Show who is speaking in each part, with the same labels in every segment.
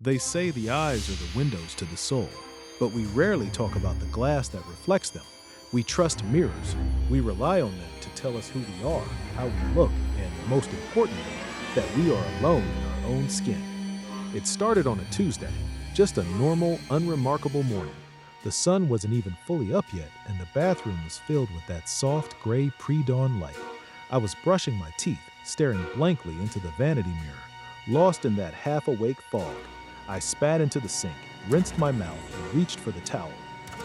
Speaker 1: They say the eyes are the windows to the soul, but we rarely talk about the glass that reflects them. We trust mirrors. We rely on them to tell us who we are, how we look, and most importantly, that we are alone in our own skin. It started on a Tuesday, just a normal, unremarkable morning. The sun wasn't even fully up yet, and the bathroom was filled with that soft, gray pre-dawn light. I was brushing my teeth, staring blankly into the vanity mirror, lost in that half-awake fog. I spat into the sink, rinsed my mouth, and reached for the towel.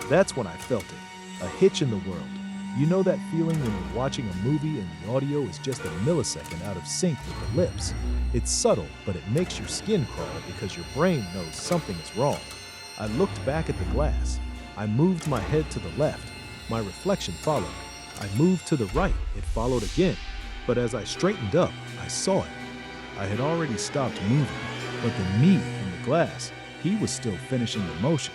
Speaker 1: That's when I felt it, a hitch in the world. You know that feeling when you're watching a movie and the audio is just a millisecond out of sync with the lips? It's subtle, but it makes your skin crawl because your brain knows something is wrong. I looked back at the glass. I moved my head to the left. My reflection followed. I moved to the right. It followed again. But as I straightened up, I saw it. I had already stopped moving, but the me in the glass, he was still finishing the motion.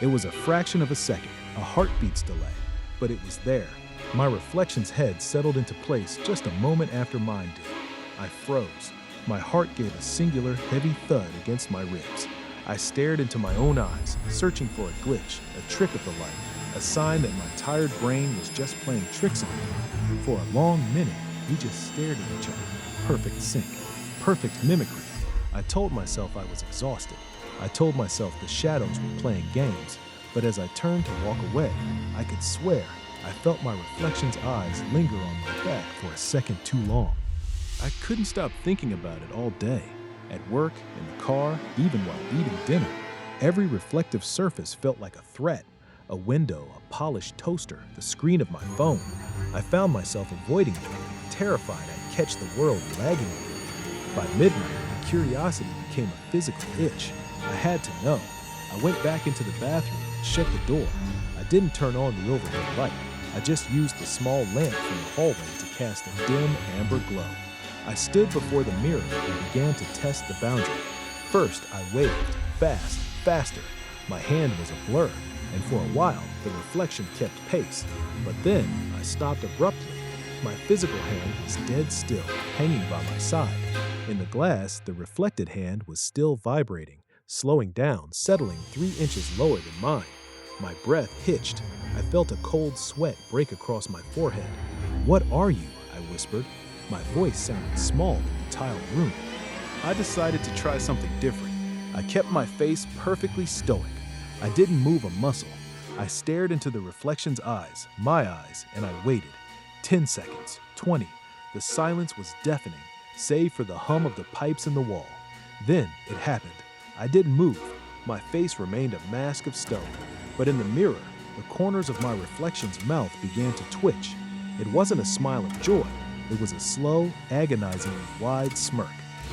Speaker 1: It was a fraction of a second, a heartbeat's delay, but it was there. My reflection's head settled into place just a moment after mine did. I froze. My heart gave a singular, heavy thud against my ribs. I stared into my own eyes, searching for a glitch, a trick of the light, a sign that my tired brain was just playing tricks on me. For a long minute, we just stared at each other. Perfect sync, perfect mimicry. I told myself I was exhausted. I told myself the shadows were playing games. But as I turned to walk away, I could swear I felt my reflection's eyes linger on my back for a second too long. I couldn't stop thinking about it all day. At work, in the car, even while eating dinner, every reflective surface felt like a threat. A window, a polished toaster, the screen of my phone. I found myself avoiding them, terrified I'd catch the world lagging a bit. By midnight, curiosity became a physical itch. I had to know. I went back into the bathroom and shut the door. I didn't turn on the overhead light. I just used the small lamp from the hallway to cast a dim amber glow. I stood before the mirror and began to test the boundary. First, I waved, fast, faster. My hand was a blur, and for a while, the reflection kept pace. But then, I stopped abruptly. My physical hand was dead still, hanging by my side. In the glass, the reflected hand was still vibrating, slowing down, settling 3 inches lower than mine. My breath hitched. I felt a cold sweat break across my forehead. "What are you?" I whispered. My voice sounded small in the tiled room. I decided to try something different. I kept my face perfectly stoic. I didn't move a muscle. I stared into the reflection's eyes, my eyes, and I waited. 10 seconds, 20. The silence was deafening, save for the hum of the pipes in the wall. Then it happened. I didn't move. My face remained a mask of stone. But in the mirror, the corners of my reflection's mouth began to twitch. It wasn't a smile of joy. It was a slow, agonizingly wide smirk.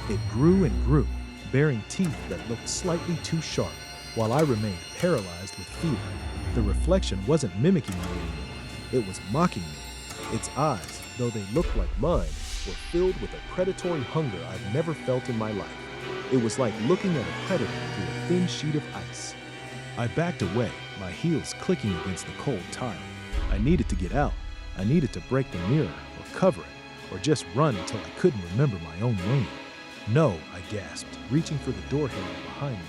Speaker 1: It grew and grew, bearing teeth that looked slightly too sharp, while I remained paralyzed with fear. The reflection wasn't mimicking me anymore. It was mocking me. Its eyes, though they looked like mine, were filled with a predatory hunger I've never felt in my life. It was like looking at a predator through a thin sheet of ice. I backed away, my heels clicking against the cold tile. I needed to get out. I needed to break the mirror, or cover it, or just run until I couldn't remember my own name. "No," I gasped, reaching for the door handle behind me.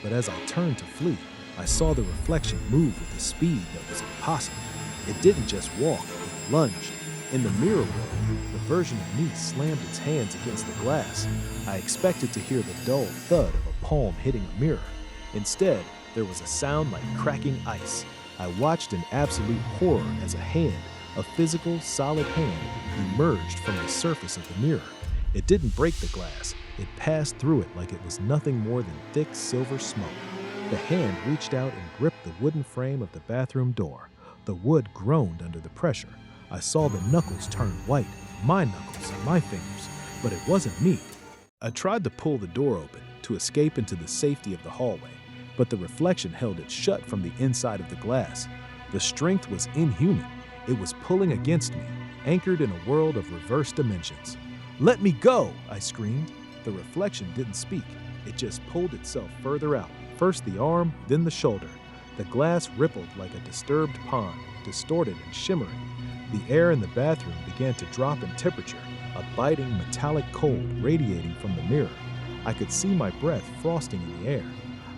Speaker 1: But as I turned to flee, I saw the reflection move with a speed that was impossible. It didn't just walk, it lunged. In the mirror world, the version of me slammed its hands against the glass. I expected to hear the dull thud of a palm hitting a mirror. Instead, there was a sound like cracking ice. I watched in absolute horror as a hand, a physical, solid hand, emerged from the surface of the mirror. It didn't break the glass. It passed through it like it was nothing more than thick silver smoke. The hand reached out and gripped the wooden frame of the bathroom door. The wood groaned under the pressure. I saw the knuckles turn white, my knuckles, my fingers, but it wasn't me. I tried to pull the door open, to escape into the safety of the hallway, but the reflection held it shut from the inside of the glass. The strength was inhuman. It was pulling against me, anchored in a world of reverse dimensions. "Let me go!" I screamed. The reflection didn't speak. It just pulled itself further out, first the arm, then the shoulder. The glass rippled like a disturbed pond, distorted and shimmering. The air in the bathroom began to drop in temperature, a biting metallic cold radiating from the mirror. I could see my breath frosting in the air.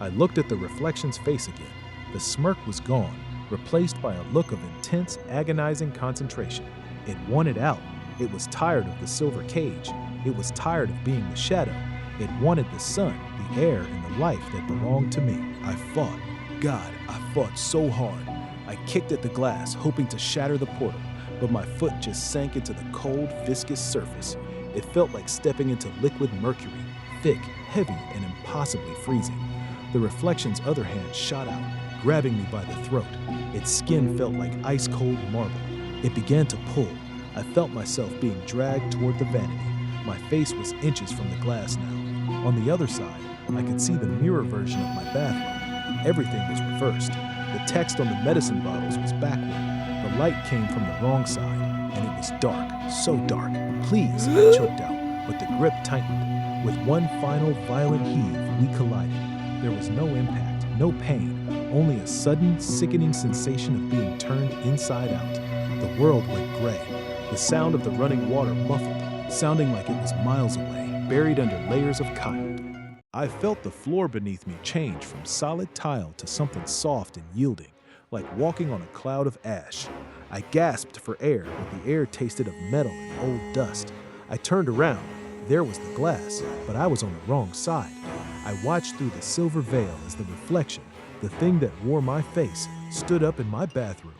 Speaker 1: I looked at the reflection's face again. The smirk was gone, replaced by a look of intense, agonizing concentration. It wanted out. It was tired of the silver cage. It was tired of being the shadow. It wanted the sun, the air, and the life that belonged to me. I fought. God, I fought so hard. I kicked at the glass, hoping to shatter the portal, but my foot just sank into the cold, viscous surface. It felt like stepping into liquid mercury, thick, heavy, and impossibly freezing. The reflection's other hand shot out, grabbing me by the throat. Its skin felt like ice-cold marble. It began to pull. I felt myself being dragged toward the vanity. My face was inches from the glass now. On the other side, I could see the mirror version of my bathroom. Everything was reversed. The text on the medicine bottles was backward. The light came from the wrong side, and it was dark, so dark. Please, I choked out, but the grip tightened. With one final violent heave, we collided. There was no impact, no pain, only a sudden, sickening sensation of being turned inside out. The world went gray. The sound of the running water muffled, sounding like it was miles away, buried under layers of cotton. I felt the floor beneath me change from solid tile to something soft and yielding, like walking on a cloud of ash. I gasped for air, but the air tasted of metal and old dust. I turned around. There was the glass, but I was on the wrong side. I watched through the silver veil as the reflection, the thing that wore my face, stood up in my bathroom.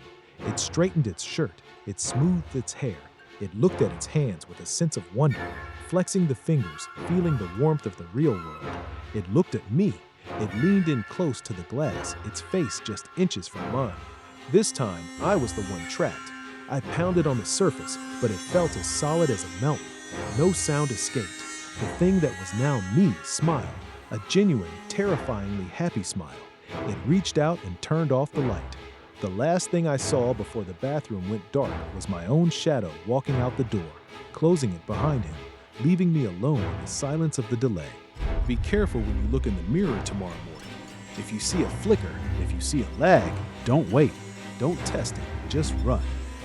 Speaker 1: It straightened its shirt, it smoothed its hair. It looked at its hands with a sense of wonder, flexing the fingers, feeling the warmth of the real world. It looked at me. It leaned in close to the glass, its face just inches from mine. This time, I was the one trapped. I pounded on the surface, but it felt as solid as a mountain. No sound escaped. The thing that was now me smiled, a genuine, terrifyingly happy smile. It reached out and turned off the light. The last thing I saw before the bathroom went dark was my own shadow walking out the door, closing it behind him, leaving me alone in the silence of the delay. Be careful when you look in the mirror tomorrow morning. If you see a flicker, if you see a lag, don't wait. Don't test it, just run.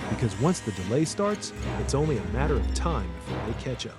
Speaker 1: Because once the delay starts, it's only a matter of time before they catch up.